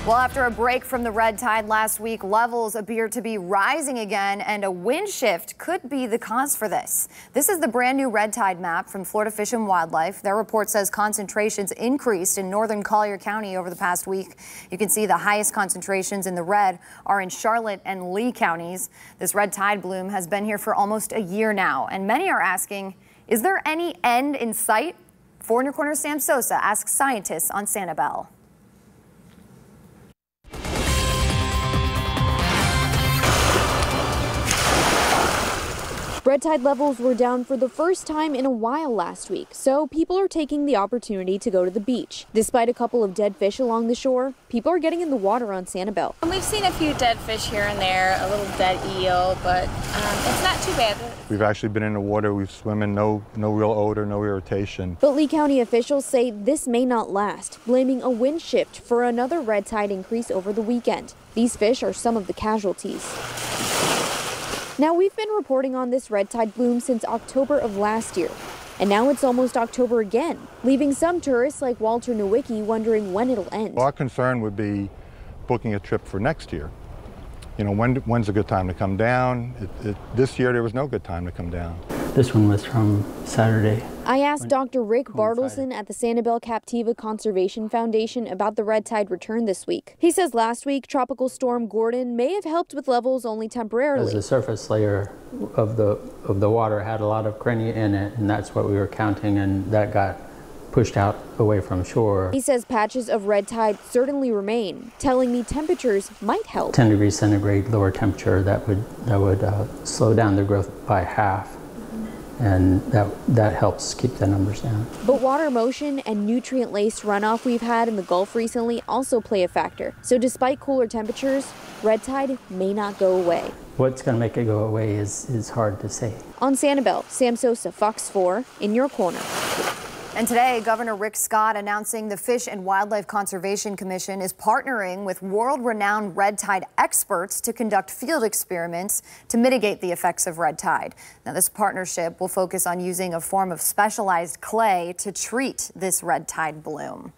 Well, after a break from the red tide last week, levels appear to be rising again, and a wind shift could be the cause for this. This is the brand new red tide map from Florida Fish and Wildlife. Their report says concentrations increased in northern Collier County over the past week. You can see the highest concentrations in the red are in Charlotte and Lee counties. This red tide bloom has been here for almost a year now, and many are asking, is there any end in sight? For In Your Corner, Sam Sosa asks scientists on Sanibel. Red tide levels were down for the first time in a while last week, so people are taking the opportunity to go to the beach. Despite a couple of dead fish along the shore, people are getting in the water on Sanibel. We've seen a few dead fish here and there, a little dead eel, but it's not too bad. We've actually been in the water, we've swum in, no real odor, no irritation. But Lee County officials say this may not last, blaming a wind shift for another red tide increase over the weekend. These fish are some of the casualties. Now, we've been reporting on this red tide bloom since October of last year, and now it's almost October again, leaving some tourists like Walter Nowicki wondering when it'll end. Well, our concern would be booking a trip for next year. You know, when's a good time to come down? This year there was no good time to come down. This one was from Saturday. I asked Dr. Rick Bartleson at the Sanibel Captiva Conservation Foundation about the red tide return this week. He says last week Tropical Storm Gordon may have helped with levels only temporarily. As the surface layer of the water had a lot of Karenia in it, and that's what we were counting, and that got pushed out away from shore. He says patches of red tide certainly remain, telling me temperatures might help. 10 degrees centigrade lower temperature that would slow down the growth by half. And that helps keep the numbers down. But water motion and nutrient-laced runoff we've had in the Gulf recently also play a factor. So despite cooler temperatures, red tide may not go away. What's going to make it go away is hard to say. On Sanibel, Sam Sosa, Fox 4, In Your Corner. And today, Governor Rick Scott announcing the Fish and Wildlife Conservation Commission is partnering with world-renowned red tide experts to conduct field experiments to mitigate the effects of red tide. Now, this partnership will focus on using a form of specialized clay to treat this red tide bloom.